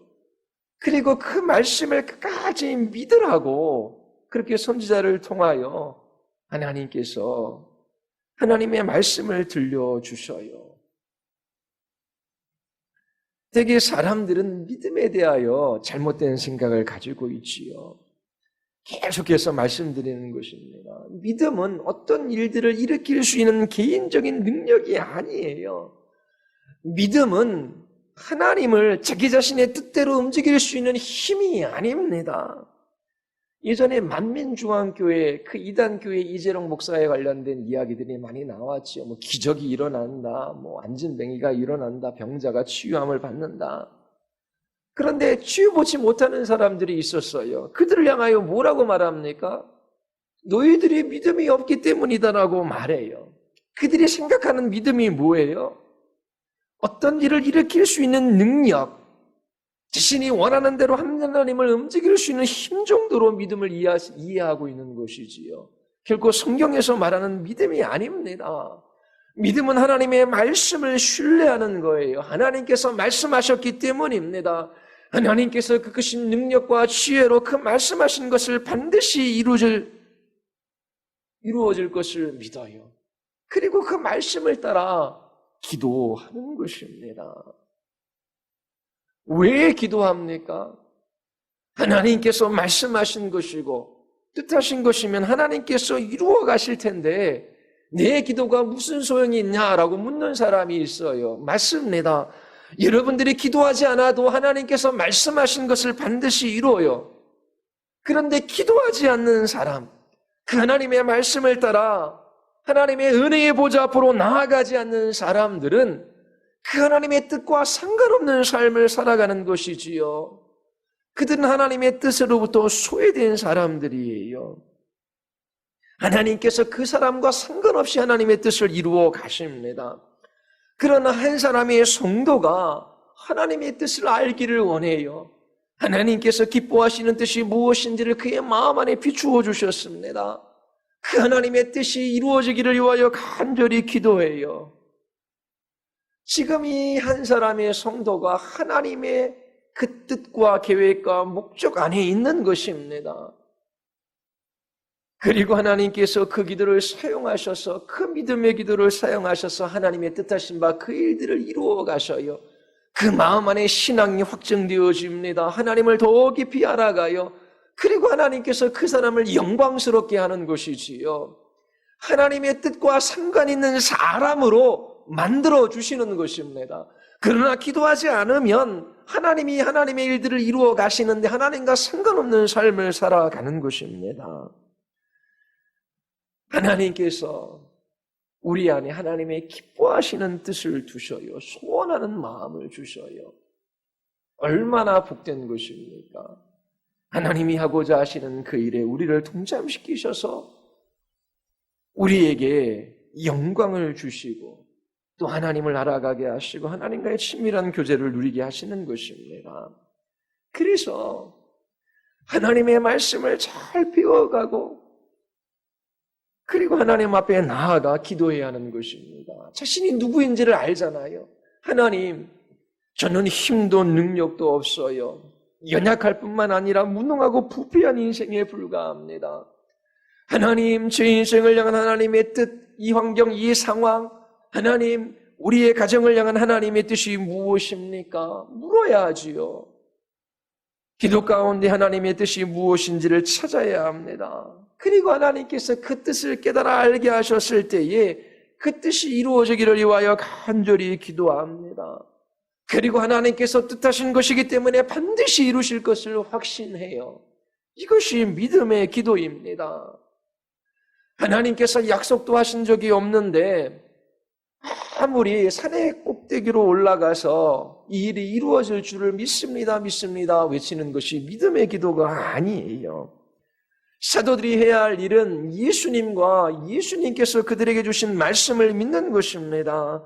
그리고 그 말씀을 끝까지 믿으라고 그렇게 선지자를 통하여 하나님께서 하나님의 말씀을 들려주셔요. 대개 사람들은 믿음에 대하여 잘못된 생각을 가지고 있지요. 계속해서 말씀드리는 것입니다. 믿음은 어떤 일들을 일으킬 수 있는 개인적인 능력이 아니에요. 믿음은 하나님을 자기 자신의 뜻대로 움직일 수 있는 힘이 아닙니다. 예전에 만민중앙교회 그 이단교회 이재롱 목사에 관련된 이야기들이 많이 나왔죠. 뭐 기적이 일어난다, 뭐 안진뱅이가 일어난다, 병자가 치유함을 받는다. 그런데 치유보지 못하는 사람들이 있었어요. 그들을 향하여 뭐라고 말합니까? 너희들이 믿음이 없기 때문이다라고 말해요. 그들이 생각하는 믿음이 뭐예요? 어떤 일을 일으킬 수 있는 능력, 자신이 원하는 대로 하나님을 움직일 수 있는 힘 정도로 믿음을 이해하고 있는 것이지요. 결코 성경에서 말하는 믿음이 아닙니다. 믿음은 하나님의 말씀을 신뢰하는 거예요. 하나님께서 말씀하셨기 때문입니다. 하나님께서 그 크신 능력과 지혜로 그 말씀하신 것을 반드시 이루어질 것을 믿어요. 그리고 그 말씀을 따라 기도하는 것입니다. 왜 기도합니까? 하나님께서 말씀하신 것이고 뜻하신 것이면 하나님께서 이루어 가실 텐데 내 기도가 무슨 소용이 있냐라고 묻는 사람이 있어요. 맞습니다. 여러분들이 기도하지 않아도 하나님께서 말씀하신 것을 반드시 이루어요. 그런데 기도하지 않는 사람, 그 하나님의 말씀을 따라 하나님의 은혜의 보좌 앞으로 나아가지 않는 사람들은 그 하나님의 뜻과 상관없는 삶을 살아가는 것이지요. 그들은 하나님의 뜻으로부터 소외된 사람들이에요. 하나님께서 그 사람과 상관없이 하나님의 뜻을 이루어 가십니다. 그러나 한 사람의 성도가 하나님의 뜻을 알기를 원해요. 하나님께서 기뻐하시는 뜻이 무엇인지를 그의 마음 안에 비추어 주셨습니다. 그 하나님의 뜻이 이루어지기를 위하여 간절히 기도해요. 지금 이 한 사람의 성도가 하나님의 그 뜻과 계획과 목적 안에 있는 것입니다. 그리고 하나님께서 그 기도를 사용하셔서 그 믿음의 기도를 사용하셔서 하나님의 뜻하신 바 그 일들을 이루어 가셔요. 그 마음 안에 신앙이 확정되어집니다. 하나님을 더 깊이 알아가요. 그리고 하나님께서 그 사람을 영광스럽게 하는 것이지요. 하나님의 뜻과 상관 있는 사람으로 만들어 주시는 것입니다. 그러나 기도하지 않으면 하나님이 하나님의 일들을 이루어 가시는데 하나님과 상관없는 삶을 살아가는 것입니다. 하나님께서 우리 안에 하나님의 기뻐하시는 뜻을 두셔요. 소원하는 마음을 주셔요. 얼마나 복된 것입니까? 하나님이 하고자 하시는 그 일에 우리를 동참시키셔서 우리에게 영광을 주시고 또 하나님을 알아가게 하시고 하나님과의 친밀한 교제를 누리게 하시는 것입니다. 그래서 하나님의 말씀을 잘 배워가고 그리고 하나님 앞에 나아가 기도해야 하는 것입니다. 자신이 누구인지를 알잖아요. 하나님, 저는 힘도 능력도 없어요. 연약할 뿐만 아니라 무능하고 부패한 인생에 불과합니다. 하나님, 제 인생을 향한 하나님의 뜻, 이 환경, 이 상황, 하나님, 우리의 가정을 향한 하나님의 뜻이 무엇입니까? 물어야 하지요. 기도 가운데 하나님의 뜻이 무엇인지를 찾아야 합니다. 그리고 하나님께서 그 뜻을 깨달아 알게 하셨을 때에 그 뜻이 이루어지기를 위하여 간절히 기도합니다. 그리고 하나님께서 뜻하신 것이기 때문에 반드시 이루실 것을 확신해요. 이것이 믿음의 기도입니다. 하나님께서 약속도 하신 적이 없는데 아무리 산의 꼭대기로 올라가서 이 일이 이루어질 줄을 믿습니다, 믿습니다 외치는 것이 믿음의 기도가 아니에요. 사도들이 해야 할 일은 예수님과 예수님께서 그들에게 주신 말씀을 믿는 것입니다.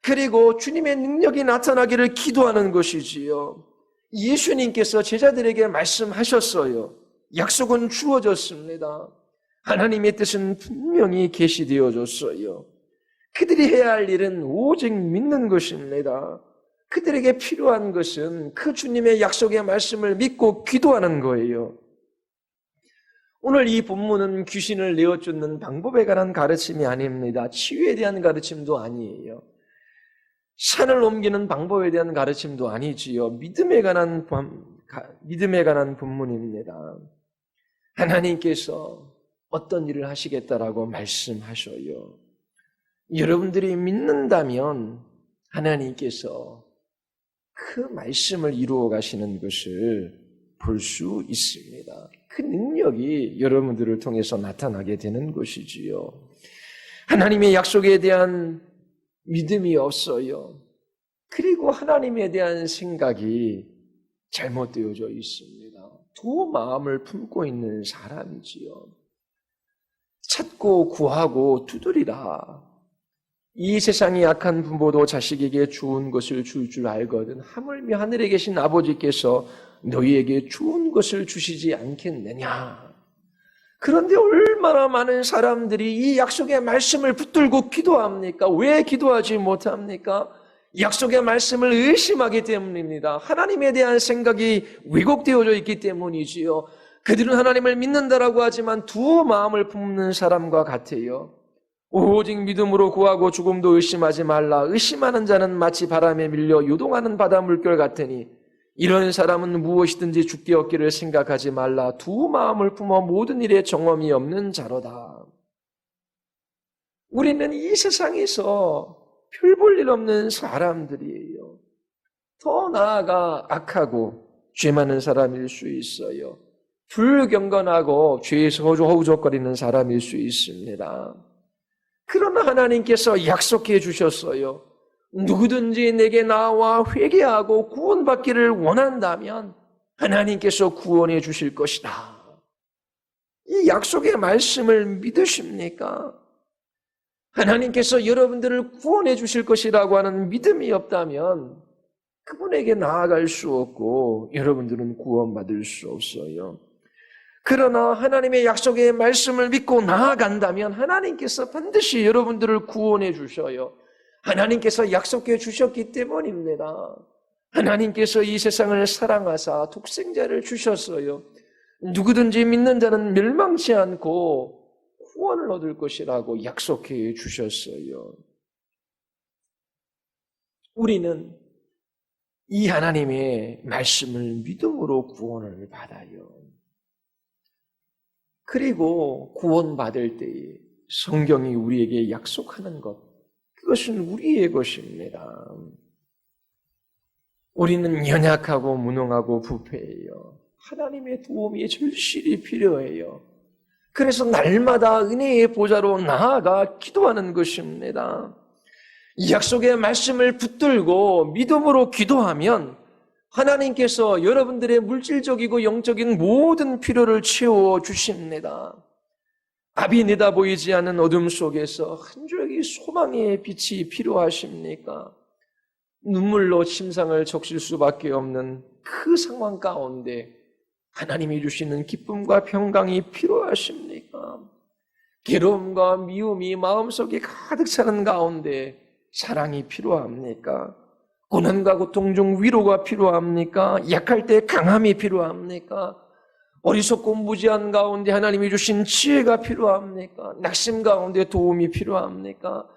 그리고 주님의 능력이 나타나기를 기도하는 것이지요. 예수님께서 제자들에게 말씀하셨어요. 약속은 주어졌습니다. 하나님의 뜻은 분명히 계시되어졌어요. 그들이 해야 할 일은 오직 믿는 것입니다. 그들에게 필요한 것은 그 주님의 약속의 말씀을 믿고 기도하는 거예요. 오늘 이 본문은 귀신을 내어쫓는 방법에 관한 가르침이 아닙니다. 치유에 대한 가르침도 아니에요. 산을 옮기는 방법에 대한 가르침도 아니지요. 믿음에 관한 본문입니다. 하나님께서 어떤 일을 하시겠다라고 말씀하셔요. 여러분들이 믿는다면 하나님께서 그 말씀을 이루어 가시는 것을 볼 수 있습니다. 그 능력이 여러분들을 통해서 나타나게 되는 것이지요. 하나님의 약속에 대한 믿음이 없어요. 그리고 하나님에 대한 생각이 잘못되어져 있습니다. 두 마음을 품고 있는 사람이지요. 찾고 구하고 두드리라. 이 세상의 악한 부모도 자식에게 좋은 것을 줄 줄 알거든 하물며 하늘에 계신 아버지께서 너희에게 좋은 것을 주시지 않겠느냐. 그런데 얼마나 많은 사람들이 이 약속의 말씀을 붙들고 기도합니까? 왜 기도하지 못합니까? 약속의 말씀을 의심하기 때문입니다. 하나님에 대한 생각이 왜곡되어져 있기 때문이지요. 그들은 하나님을 믿는다라고 하지만 두 마음을 품는 사람과 같아요. 오직 믿음으로 구하고 죽음도 의심하지 말라. 의심하는 자는 마치 바람에 밀려 요동하는 바다 물결 같으니 이런 사람은 무엇이든지 죽게 얻기를 생각하지 말라. 두 마음을 품어 모든 일에 정엄이 없는 자로다. 우리는 이 세상에서 별 볼 일 없는 사람들이에요. 더 나아가 악하고 죄 많은 사람일 수 있어요. 불경건하고 죄에서 허우적거리는 사람일 수 있습니다. 그러나 하나님께서 약속해 주셨어요. 누구든지 내게 나와 회개하고 구원받기를 원한다면 하나님께서 구원해 주실 것이다. 이 약속의 말씀을 믿으십니까? 하나님께서 여러분들을 구원해 주실 것이라고 하는 믿음이 없다면 그분에게 나아갈 수 없고 여러분들은 구원받을 수 없어요. 그러나 하나님의 약속의 말씀을 믿고 나아간다면 하나님께서 반드시 여러분들을 구원해 주셔요. 하나님께서 약속해 주셨기 때문입니다. 하나님께서 이 세상을 사랑하사 독생자를 주셨어요. 누구든지 믿는 자는 멸망치 않고 구원을 얻을 것이라고 약속해 주셨어요. 우리는 이 하나님의 말씀을 믿음으로 구원을 받아요. 그리고 구원받을 때에 성경이 우리에게 약속하는 것, 그것은 우리의 것입니다. 우리는 연약하고 무능하고 부패해요. 하나님의 도움이 절실히 필요해요. 그래서 날마다 은혜의 보좌로 나아가 기도하는 것입니다. 이 약속의 말씀을 붙들고 믿음으로 기도하면 하나님께서 여러분들의 물질적이고 영적인 모든 필요를 채워주십니다. 앞이 내다보이지 않는 어둠 속에서 한 줄기 소망의 빛이 필요하십니까? 눈물로 침상을 적실 수밖에 없는 그 상황 가운데 하나님이 주시는 기쁨과 평강이 필요하십니까? 괴로움과 미움이 마음속에 가득 차는 가운데 사랑이 필요합니까? 고난과 고통 중 위로가 필요합니까? 약할 때 강함이 필요합니까? 어리석고 무지한 가운데 하나님이 주신 지혜가 필요합니까? 낙심 가운데 도움이 필요합니까?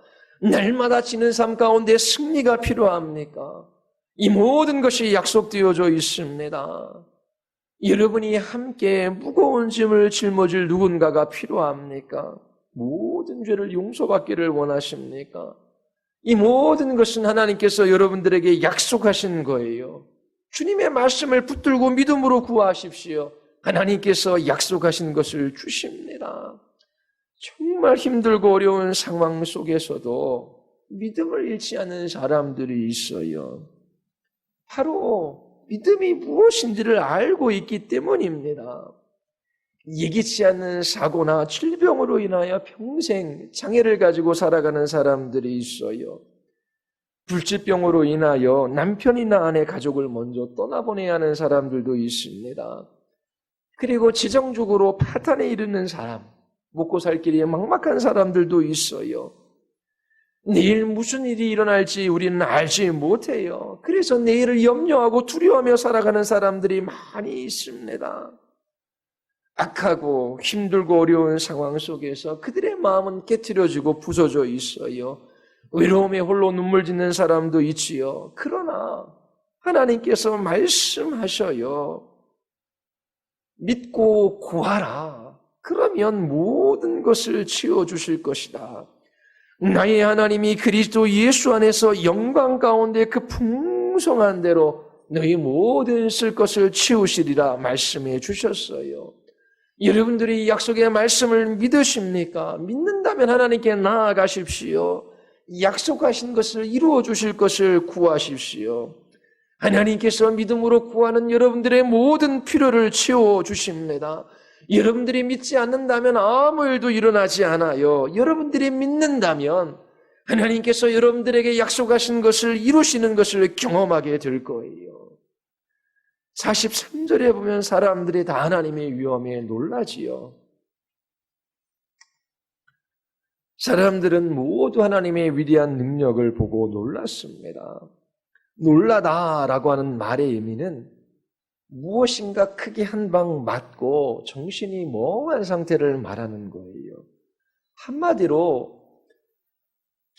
날마다 지는 삶 가운데 승리가 필요합니까? 이 모든 것이 약속되어져 있습니다. 여러분이 함께 무거운 짐을 짊어질 누군가가 필요합니까? 모든 죄를 용서받기를 원하십니까? 이 모든 것은 하나님께서 여러분들에게 약속하신 거예요. 주님의 말씀을 붙들고 믿음으로 구하십시오. 하나님께서 약속하신 것을 주십니다. 정말 힘들고 어려운 상황 속에서도 믿음을 잃지 않는 사람들이 있어요. 바로 믿음이 무엇인지를 알고 있기 때문입니다. 예기치 않는 사고나 질병으로 인하여 평생 장애를 가지고 살아가는 사람들이 있어요. 불치병으로 인하여 남편이나 아내, 가족을 먼저 떠나보내야 하는 사람들도 있습니다. 그리고 재정적으로 파탄에 이르는 사람, 먹고 살 길이 막막한 사람들도 있어요. 내일 무슨 일이 일어날지 우리는 알지 못해요. 그래서 내일을 염려하고 두려워하며 살아가는 사람들이 많이 있습니다. 악하고 힘들고 어려운 상황 속에서 그들의 마음은 깨트려지고 부서져 있어요. 외로움에 홀로 눈물 짓는 사람도 있지요. 그러나 하나님께서 말씀하셔요. 믿고 구하라. 그러면 모든 것을 채워주실 것이다. 나의 하나님이 그리스도 예수 안에서 영광 가운데 그 풍성한 대로 너희 모든 쓸 것을 채우시리라 말씀해 주셨어요. 여러분들이 약속의 말씀을 믿으십니까? 믿는다면 하나님께 나아가십시오. 약속하신 것을 이루어 주실 것을 구하십시오. 하나님께서 믿음으로 구하는 여러분들의 모든 필요를 채워 주십니다. 여러분들이 믿지 않는다면 아무 일도 일어나지 않아요. 여러분들이 믿는다면 하나님께서 여러분들에게 약속하신 것을 이루시는 것을 경험하게 될 거예요. 43절에 보면 사람들이 다 하나님의 위엄에 놀라지요. 사람들은 모두 하나님의 위대한 능력을 보고 놀랐습니다. 놀라다라고 하는 말의 의미는 무엇인가 크게 한 방 맞고 정신이 멍한 상태를 말하는 거예요. 한마디로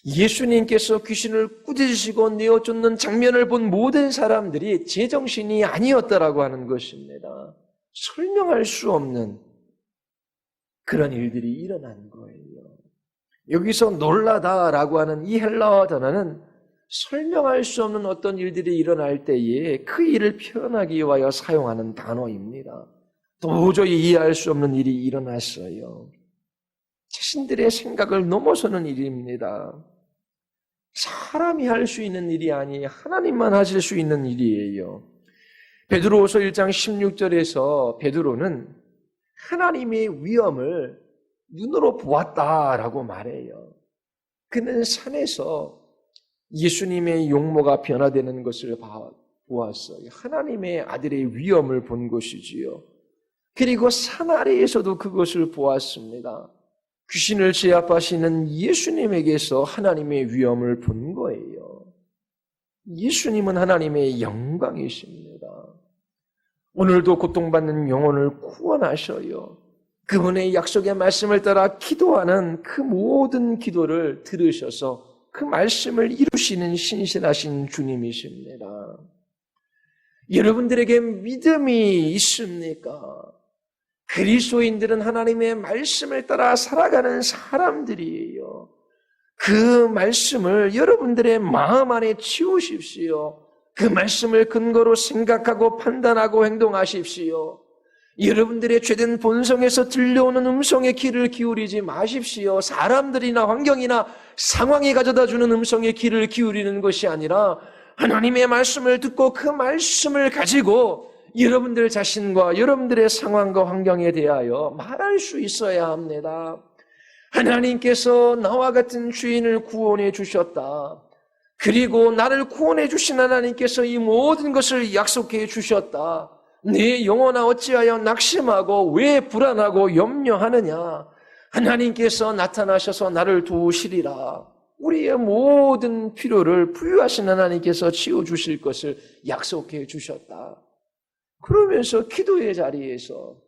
예수님께서 귀신을 꾸짖으시고 내어쫓는 장면을 본 모든 사람들이 제정신이 아니었다라고 하는 것입니다. 설명할 수 없는 그런 일들이 일어난 거예요. 여기서 놀라다라고 하는 이 헬라어 단어는 설명할 수 없는 어떤 일들이 일어날 때에 그 일을 표현하기 위하여 사용하는 단어입니다. 도저히 이해할 수 없는 일이 일어났어요. 자신들의 생각을 넘어서는 일입니다. 사람이 할 수 있는 일이 아니에요. 하나님만 하실 수 있는 일이에요. 베드로후서 1장 16절에서 베드로는 하나님의 위엄을 눈으로 보았다라고 말해요. 그는 산에서 예수님의 용모가 변화되는 것을 보았어요. 하나님의 아들의 위엄을 본 것이지요. 그리고 산 아래에서도 그것을 보았습니다. 귀신을 제압하시는 예수님에게서 하나님의 위엄을 본 거예요. 예수님은 하나님의 영광이십니다. 오늘도 고통받는 영혼을 구원하셔요. 그분의 약속의 말씀을 따라 기도하는 그 모든 기도를 들으셔서 그 말씀을 이루시는 신실하신 주님이십니다. 여러분들에게 믿음이 있습니까? 그리스도인들은 하나님의 말씀을 따라 살아가는 사람들이에요. 그 말씀을 여러분들의 마음 안에 치우십시오. 그 말씀을 근거로 생각하고 판단하고 행동하십시오. 여러분들의 죄된 본성에서 들려오는 음성의 귀를 기울이지 마십시오. 사람들이나 환경이나 상황이 가져다주는 음성의 귀를 기울이는 것이 아니라 하나님의 말씀을 듣고 그 말씀을 가지고 여러분들 자신과 여러분들의 상황과 환경에 대하여 말할 수 있어야 합니다. 하나님께서 나와 같은 죄인을 구원해 주셨다. 그리고 나를 구원해 주신 하나님께서 이 모든 것을 약속해 주셨다. 내 영혼아 어찌하여 낙심하고 왜 불안하고 염려하느냐. 하나님께서 나타나셔서 나를 도우시리라. 우리의 모든 필요를 부유하신 하나님께서 치워주실 것을 약속해 주셨다. 그러면서 기도의 자리에서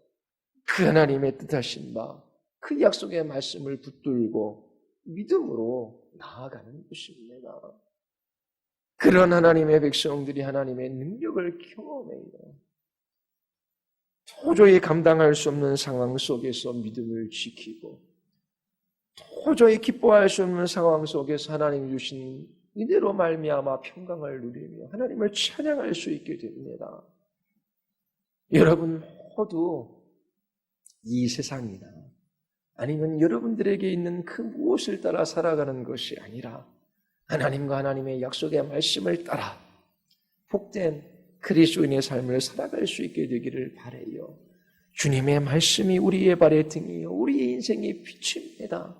그 하나님의 뜻하신 바, 그 약속의 말씀을 붙들고 믿음으로 나아가는 것입니다. 그런 하나님의 백성들이 하나님의 능력을 경험해요. 도저히 감당할 수 없는 상황 속에서 믿음을 지키고 도저히 기뻐할 수 없는 상황 속에서 하나님 주신 이대로 말미암아 평강을 누리며 하나님을 찬양할 수 있게 됩니다. 여러분 모두 이 세상이나 아니면 여러분들에게 있는 그 무엇을 따라 살아가는 것이 아니라 하나님과 하나님의 약속의 말씀을 따라 복된 그리스도인의 삶을 살아갈 수 있게 되기를 바라요. 주님의 말씀이 우리의 발의 등이요 우리의 인생의 빛입니다.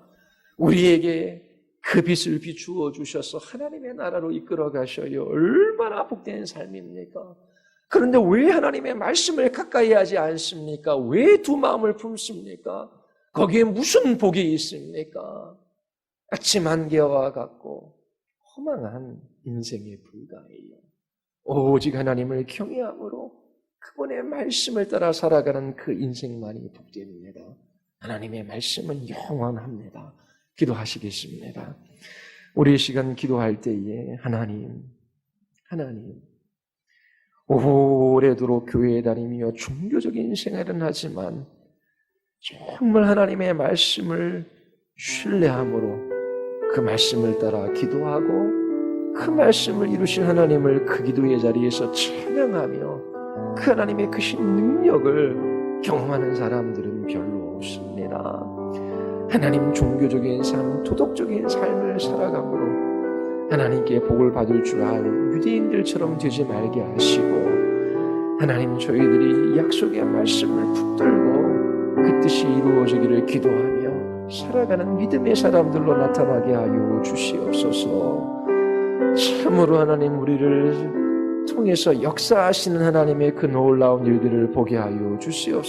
우리에게 그 빛을 비추어 주셔서 하나님의 나라로 이끌어 가셔요. 얼마나 복된 삶입니까? 그런데 왜 하나님의 말씀을 가까이 하지 않습니까? 왜 두 마음을 품습니까? 거기에 무슨 복이 있습니까? 아침 안개와 같고 허망한 인생에 불과해요. 오직 하나님을 경외함으로 그분의 말씀을 따라 살아가는 그 인생만이 복됩니다. 하나님의 말씀은 영원합니다. 기도하시겠습니다. 우리 시간 기도할 때에 하나님 오래도록 교회에 다니며 종교적인 생활은 하지만 정말 하나님의 말씀을 신뢰함으로 그 말씀을 따라 기도하고 그 말씀을 이루신 하나님을 그 기도의 자리에서 찬양하며 그 하나님의 크신 능력을 경험하는 사람들은 별로 없습니다. 하나님 종교적인 삶, 도덕적인 삶을 살아감으로 하나님께 복을 받을 줄 아는 유대인들처럼 되지 말게 하시고 하나님 저희들이 약속의 말씀을 붙들고 그 뜻이 이루어지기를 기도하며 살아가는 믿음의 사람들로 나타나게 하여 주시옵소서. 참으로 하나님, 우리를 통해서 역사하시는 하나님의 그 놀라운 일들을 보게 하여 주시옵소서.